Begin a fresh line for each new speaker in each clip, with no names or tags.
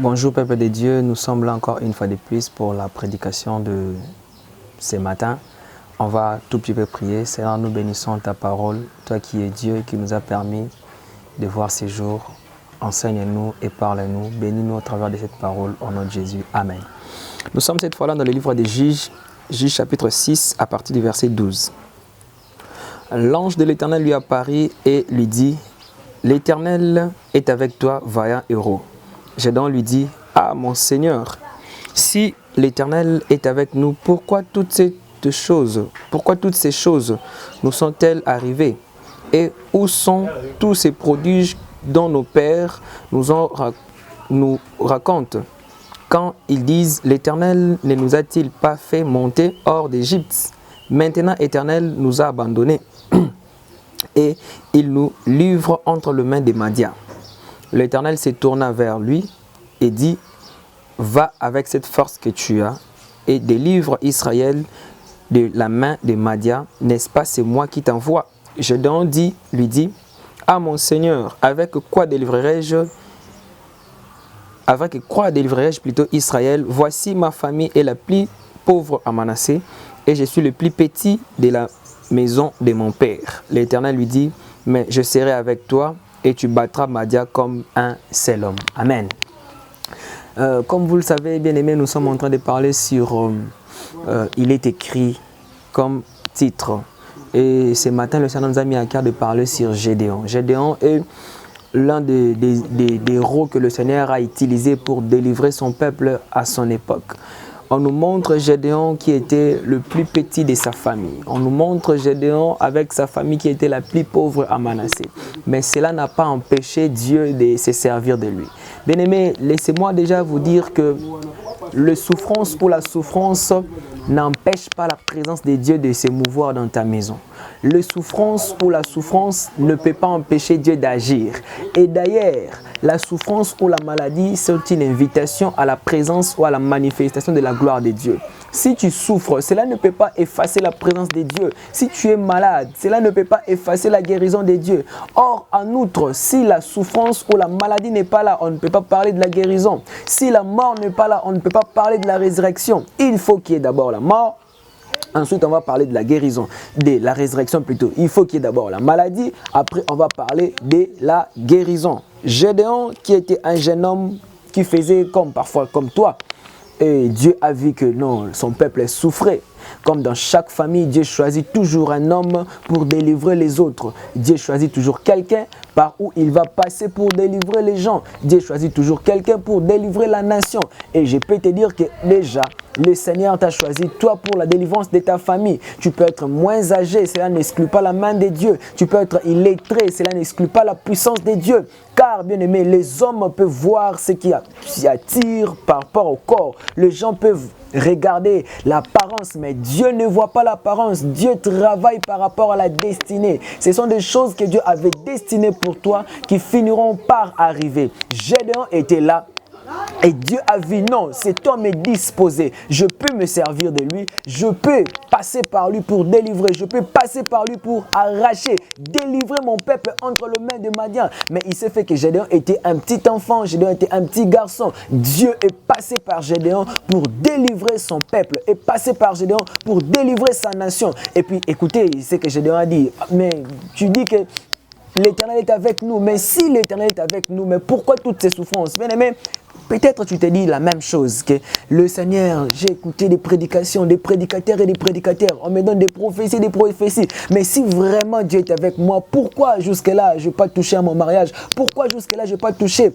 Bonjour peuple de Dieu, nous sommes là encore une fois de plus pour la prédication de ce matin. On va tout petit peu prier. Seigneur, nous bénissons ta parole, toi qui es Dieu, qui nous a permis de voir ces jours. Enseigne-nous et parle-nous. Bénis-nous au travers de cette parole, au nom de Jésus. Amen. Nous sommes cette fois-là dans le livre des Juges, Juges chapitre 6, à partir du verset 12. L'ange de l'Éternel lui apparut et lui dit, « L'Éternel est avec toi, vaillant héros. » Gédéon lui dit, « Ah, mon Seigneur, si l'Éternel est avec nous, pourquoi toutes ces choses nous sont-elles arrivées? Et où sont tous ces prodiges dont nos pères nous racontent, quand ils disent, l'Éternel ne nous a-t-il pas fait monter hors d'Égypte? Maintenant, l'Éternel nous a abandonnés et il nous livre entre les mains des Madians. » L'Éternel se tourna vers lui et dit, « Va avec cette force que tu as et délivre Israël de la main des Madians. N'est-ce pas, c'est moi qui t'envoie? » Gédéon lui dit, « Ah mon Seigneur, avec quoi délivrerai-je plutôt Israël? Voici ma famille est la plus pauvre à Manassé et je suis le plus petit de la maison de mon père. » L'Éternel lui dit, « Mais je serai avec toi et tu battras Madian comme un seul homme. » Amen. Comme vous le savez, bien aimés, nous sommes en train de parler sur il est écrit comme titre. Et ce matin, le Seigneur nous a mis à cœur de parler sur Gédéon. Gédéon est l'un des héros que le Seigneur a utilisé pour délivrer son peuple à son époque. On nous montre Gédéon qui était le plus petit de sa famille. On nous montre Gédéon avec sa famille qui était la plus pauvre à Manassé. Mais cela n'a pas empêché Dieu de se servir de lui. Bien-aimés, laissez-moi déjà vous dire que la souffrance n'empêche pas la présence de Dieu de s'émouvoir dans ta maison. La souffrance ne peut pas empêcher Dieu d'agir. Et d'ailleurs, la souffrance ou la maladie, c'est une invitation à la présence ou à la manifestation de la gloire de Dieu. Si tu souffres, cela ne peut pas effacer la présence de Dieu. Si tu es malade, cela ne peut pas effacer la guérison de Dieu. Or, en outre, si la souffrance ou la maladie n'est pas là, on ne peut pas parler de la guérison. Si la mort n'est pas là, on ne peut pas parler de la résurrection. Il faut qu'il y ait d'abord la mort. Ensuite, on va parler de la guérison, de la résurrection plutôt. Il faut qu'il y ait d'abord la maladie. Après, on va parler de la guérison. Gédéon, qui était un jeune homme qui faisait parfois comme toi. Et Dieu a vu que non, son peuple souffrait. Comme dans chaque famille, Dieu choisit toujours un homme pour délivrer les autres. Dieu choisit toujours quelqu'un par où il va passer pour délivrer les gens. Dieu choisit toujours quelqu'un pour délivrer la nation. Et je peux te dire que déjà, le Seigneur t'a choisi toi pour la délivrance de ta famille. Tu peux être moins âgé, cela n'exclut pas la main de Dieu. Tu peux être illettré, cela n'exclut pas la puissance de Dieu. Car, bien aimé, les hommes peuvent voir ce qui attire par rapport au corps. Les gens peuvent regarder l'apparence, mais Dieu ne voit pas l'apparence. Dieu travaille par rapport à la destinée. Ce sont des choses que Dieu avait destinées pour toi qui finiront par arriver. Gédéon était là. Et Dieu a vu, non, cet homme est disposé. Je peux me servir de lui. Je peux passer par lui pour délivrer. Je peux passer par lui pour arracher, délivrer mon peuple entre les mains de Madian. Mais il s'est fait que Gédéon était un petit enfant. Gédéon était un petit garçon. Dieu est passé par Gédéon pour délivrer son peuple. Est passé par Gédéon pour délivrer sa nation. Et puis, écoutez, c'est que Gédéon a dit, mais tu dis que l'Éternel est avec nous. Mais si l'Éternel est avec nous, mais pourquoi toutes ces souffrances? Bien aimé, peut-être tu te dis la même chose, que le Seigneur, j'ai écouté des prédications, des prédicateurs et des prédicateurs. On me donne des prophéties. Mais si vraiment Dieu est avec moi, pourquoi jusque-là je n'ai pas touché à mon mariage? Pourquoi jusque-là je n'ai pas touché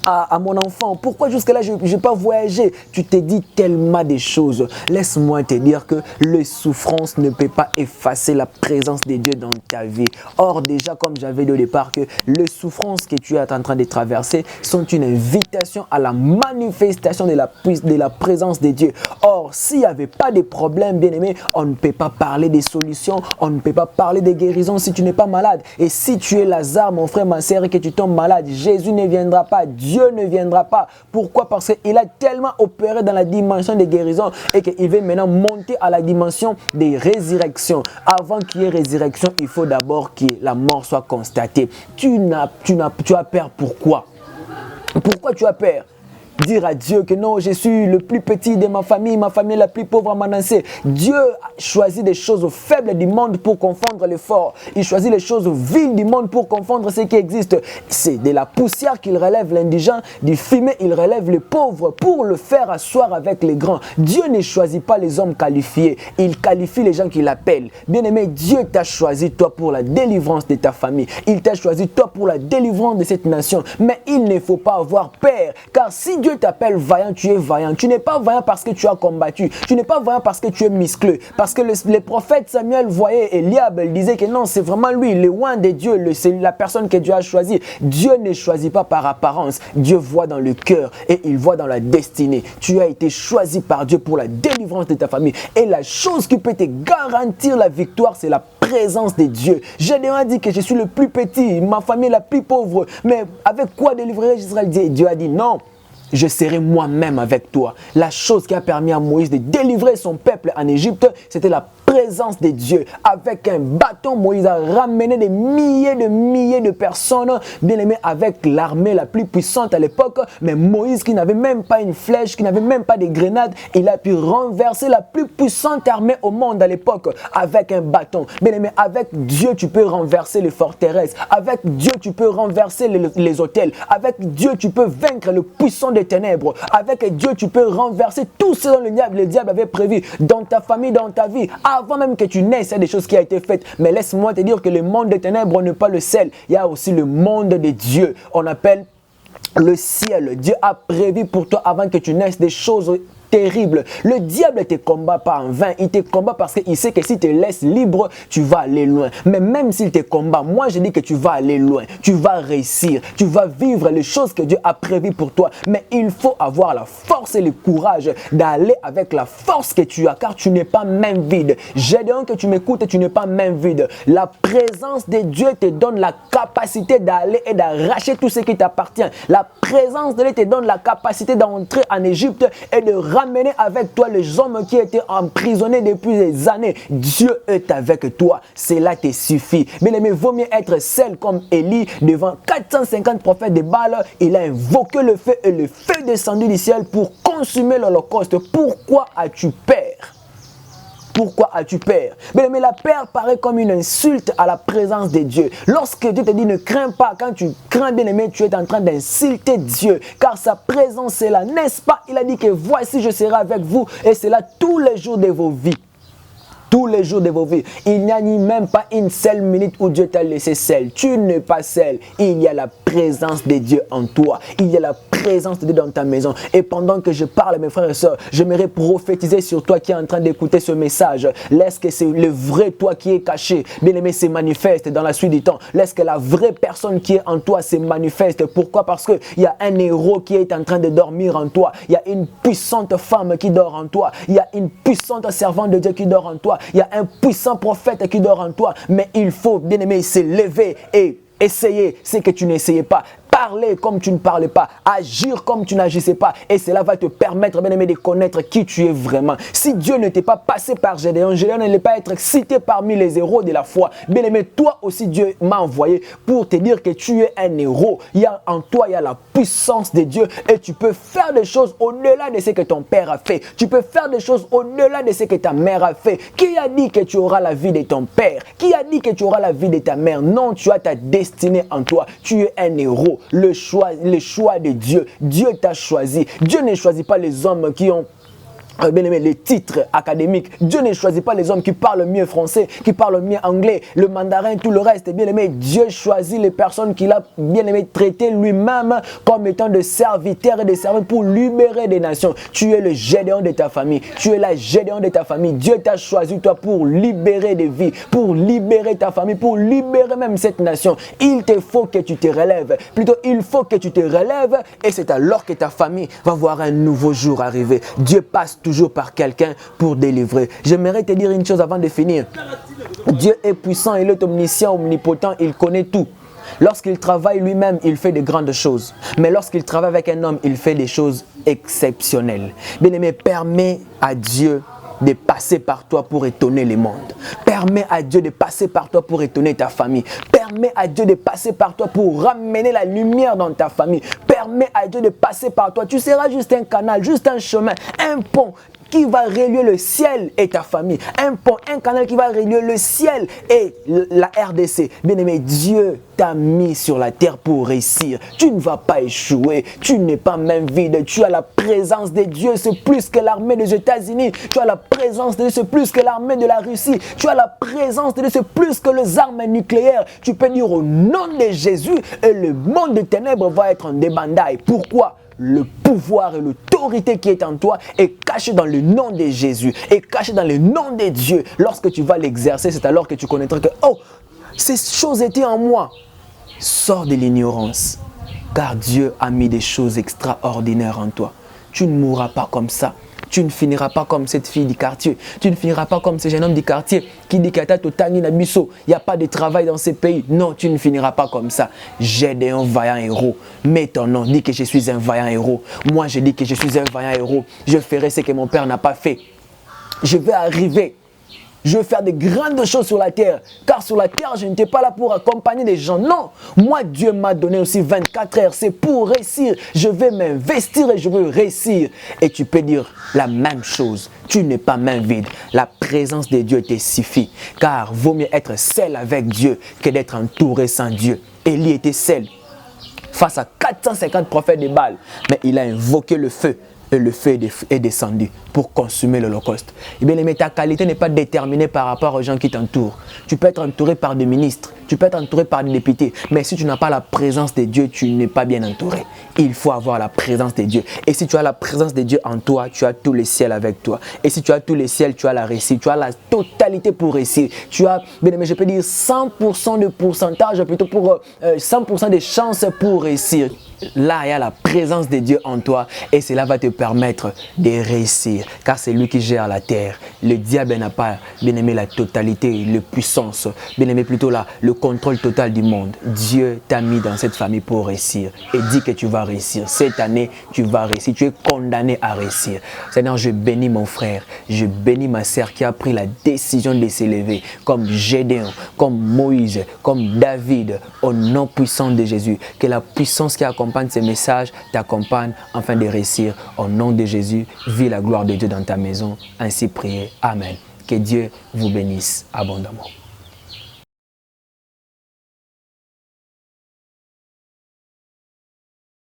à mon enfant? Pourquoi jusque-là je n'ai pas voyagé? Tu te dis tellement de choses. Laisse-moi te dire que les souffrances ne peuvent pas effacer la présence de Dieu dans ta vie. Or, déjà, comme j'avais dit au départ, que les souffrances que tu es en train de traverser sont une invitation à la manifestation de la présence de Dieu. Or, s'il n'y avait pas de problème, bien aimé, on ne peut pas parler des solutions, on ne peut pas parler des guérisons si tu n'es pas malade. Et si tu es Lazare, mon frère, ma sœur, et que tu tombes malade, Jésus ne viendra pas, Dieu ne viendra pas. Pourquoi? Parce qu'il a tellement opéré dans la dimension des guérisons et qu'il veut maintenant monter à la dimension des résurrections. Avant qu'il y ait résurrection, il faut d'abord que la mort soit constatée. Tu as peur, pourquoi? Pourquoi tu as peur? dire à Dieu que non, je suis le plus petit de ma famille la plus pauvre à Manassé. Dieu choisit des choses faibles du monde pour confondre les forts. Il choisit les choses viles du monde pour confondre ce qui existe. C'est de la poussière qu'il relève l'indigent, du fumier il relève les pauvres pour le faire asseoir avec les grands. Dieu ne choisit pas les hommes qualifiés, il qualifie les gens qu'il appelle. Bien-aimé, Dieu t'a choisi toi pour la délivrance de ta famille. Il t'a choisi toi pour la délivrance de cette nation. Mais il ne faut pas avoir peur, car si Dieu t'appelle vaillant, tu es vaillant. Tu n'es pas vaillant parce que tu as combattu. Tu n'es pas vaillant parce que tu es musclé. Parce que les prophètes Samuel voyaient Eliab, il disait que non, c'est vraiment lui, le oint de Dieu, c'est la personne que Dieu a choisie. Dieu ne choisit pas par apparence. Dieu voit dans le cœur et il voit dans la destinée. Tu as été choisi par Dieu pour la délivrance de ta famille. Et la chose qui peut te garantir la victoire, c'est la présence de Dieu. Gédéon dit que je suis le plus petit, ma famille la plus pauvre. Mais avec quoi délivrer Israël? Dieu a dit non. Je serai moi-même avec toi. La chose qui a permis à Moïse de délivrer son peuple en Égypte, c'était la présence de Dieu. Avec un bâton, Moïse a ramené des milliers de personnes, bien aimées, avec l'armée la plus puissante à l'époque. Mais Moïse, qui n'avait même pas une flèche, qui n'avait même pas de grenades, il a pu renverser la plus puissante armée au monde à l'époque avec un bâton. Bien aimé, avec Dieu, tu peux renverser les forteresses. Avec Dieu, tu peux renverser les hôtels. Avec Dieu, tu peux vaincre le puissant des ténèbres. Avec Dieu, tu peux renverser tout ce dont le diable avait prévu dans ta famille, dans ta vie. Avant même que tu naisses, il y a des choses qui ont été faites. Mais laisse-moi te dire que le monde des ténèbres n'est pas le seul. Il y a aussi le monde de Dieu. On appelle le ciel. Dieu a prévu pour toi avant que tu naisses des choses terrible. Le diable ne te combat pas en vain. Il te combat parce qu'il sait que si tu te laisses libre, tu vas aller loin. Mais même s'il te combat, moi je dis que tu vas aller loin. Tu vas réussir. Tu vas vivre les choses que Dieu a prévues pour toi. Mais il faut avoir la force et le courage d'aller avec la force que tu as, car tu n'es pas main vide. Gédéon, que tu m'écoutes et tu n'es pas main vide. La présence de Dieu te donne la capacité d'aller et d'arracher tout ce qui t'appartient. La présence de Dieu te donne la capacité d'entrer en Égypte et de ramener avec toi les hommes qui étaient emprisonnés depuis des années. Dieu est avec toi. Cela te suffit. Bien aimé, vaut mieux être seul comme Élie devant 450 prophètes de Baal. Il a invoqué le feu et le feu descendu du ciel pour consumer l'holocauste. Pourquoi as-tu peur? Pourquoi as-tu peur? Mais la peur paraît comme une insulte à la présence de Dieu. Lorsque Dieu te dit ne crains pas, quand tu crains, bien aimé, tu es en train d'insulter Dieu. Car sa présence est là, n'est-ce pas? Il a dit que voici je serai avec vous et c'est là tous les jours de vos vies. Tous les jours de vos vies. Il n'y a ni même pas une seule minute où Dieu t'a laissé seul. Tu n'es pas seul. Il y a la présence de Dieu en toi. Il y a la présence de Dieu dans ta maison. Et pendant que je parle, mes frères et sœurs, j'aimerais prophétiser sur toi qui est en train d'écouter ce message. Laisse que c'est le vrai toi qui est caché. Bien aimé, se manifeste dans la suite du temps. Laisse que la vraie personne qui est en toi se manifeste. Pourquoi? Parce qu'il y a un héros qui est en train de dormir en toi. Il y a une puissante femme qui dort en toi. Il y a une puissante servante de Dieu qui dort en toi. Il y a un puissant prophète qui dort en toi. Mais il faut, bien aimé, se lever et essayer ce que tu n'essayais pas. Parler comme tu ne parlais pas, agir comme tu n'agissais pas, et cela va te permettre, bien aimé, de connaître qui tu es vraiment. Si Dieu ne t'est pas passé par Gédéon, Gédéon n'allait pas être cité parmi les héros de la foi. Bien aimé, toi aussi Dieu m'a envoyé pour te dire que tu es un héros. En toi, il y a la puissance de Dieu et tu peux faire des choses au-delà de ce que ton père a fait. Tu peux faire des choses au-delà de ce que ta mère a fait. Qui a dit que tu auras la vie de ton père? Qui a dit que tu auras la vie de ta mère? Non, tu as ta destinée en toi. Tu es un héros. Le choix de Dieu. Dieu t'a choisi. Dieu ne choisit pas les hommes qui ont bien aimé, les titres académiques. Dieu ne choisit pas les hommes qui parlent mieux français, qui parlent mieux anglais, le mandarin, tout le reste. Bien aimé, Dieu choisit les personnes qu'il a bien aimé traiter lui-même comme étant des serviteurs et des servants pour libérer des nations. Tu es le Gédéon de ta famille. Tu es la Gédéon de ta famille. Dieu t'a choisi toi pour libérer des vies, pour libérer ta famille, pour libérer même cette nation. Il te faut que tu te relèves. Plutôt, il faut que tu te relèves et c'est alors que ta famille va voir un nouveau jour arriver. Dieu passe toujours par quelqu'un pour délivrer. J'aimerais te dire une chose avant de finir. Dieu est puissant, il est omniscient, omnipotent, il connaît tout. Lorsqu'il travaille lui-même, il fait de grandes choses. Mais lorsqu'il travaille avec un homme, il fait des choses exceptionnelles. Bien-aimé, permets à Dieu de passer par toi pour étonner le monde. Permets à Dieu de passer par toi pour étonner ta famille. Permets à Dieu de passer par toi pour ramener la lumière dans ta famille. Permets à Dieu de passer par toi. Tu seras juste un canal, juste un chemin, un pont qui va relier le ciel et ta famille. Un pont, un canal qui va relier le ciel et la RDC. Bien-aimé, Dieu t'a mis sur la terre pour réussir. Tu ne vas pas échouer. Tu n'es pas main vide. Tu as la présence de Dieu. C'est plus que l'armée des États-Unis. Tu as la présence de Dieu. C'est plus que l'armée de la Russie. Tu as la présence de Dieu. C'est plus que les armes nucléaires. Tu peux dire au nom de Jésus et le monde des ténèbres va être en débandade. Pourquoi? Le pouvoir et l'autorité qui est en toi est caché dans le nom de Jésus, est caché dans le nom de Dieu. Lorsque tu vas l'exercer, c'est alors que tu connaîtras que, oh, ces choses étaient en moi. Sors de l'ignorance, car Dieu a mis des choses extraordinaires en toi. Tu ne mourras pas comme ça. Tu ne finiras pas comme cette fille du quartier. Tu ne finiras pas comme ce jeune homme du quartier qui dit qu'il n'y a pas de travail dans ces pays. Non, tu ne finiras pas comme ça. J'ai un vaillant héros. Mets ton nom, dis que je suis un vaillant héros. Moi, je dis que je suis un vaillant héros. Je ferai ce que mon père n'a pas fait. Je vais arriver. Je vais faire de grandes choses sur la terre. Car sur la terre, je n'étais pas là pour accompagner les gens. Non, moi, Dieu m'a donné aussi 24 heures. C'est pour réussir. Je vais m'investir et je veux réussir. Et tu peux dire la même chose. Tu n'es pas main vide. La présence de Dieu te suffit. Car vaut mieux être seul avec Dieu que d'être entouré sans Dieu. Élie était seul face à 450 prophètes de Baal. Mais il a invoqué le feu. Et le feu est descendu pour consumer l'Holocauste. Et bien, mais ta qualité n'est pas déterminée par rapport aux gens qui t'entourent. Tu peux être entouré par des ministres, tu peux être entouré par des députés, mais si tu n'as pas la présence de Dieu, tu n'es pas bien entouré. Il faut avoir la présence de Dieu. Et si tu as la présence de Dieu en toi, tu as tous les ciels avec toi. Et si tu as tous les ciels, tu as la réussite, tu as la totalité pour réussir. Tu as, bien aimé, je peux dire 100% de pourcentage, plutôt pour 100% de chances pour réussir. Là, il y a la présence de Dieu en toi et cela va te permettre de réussir car c'est lui qui gère la terre. Le diable n'a pas, bien aimé, la totalité, la puissance, bien aimé, plutôt là, le contrôle total du monde. Dieu t'a mis dans cette famille pour réussir et dit que tu vas réussir. Cette année, tu vas réussir. Tu es condamné à réussir. Seigneur, je bénis mon frère, je bénis ma sœur qui a pris la décision de s'élever comme Gédéon, comme Moïse, comme David, au nom puissant de Jésus. Que la puissance qui accompagne ces messages t'accompagne afin de réussir. Au nom de Jésus, vis la gloire de Dieu dans ta maison. Ainsi priez. Amen. Que Dieu vous bénisse abondamment.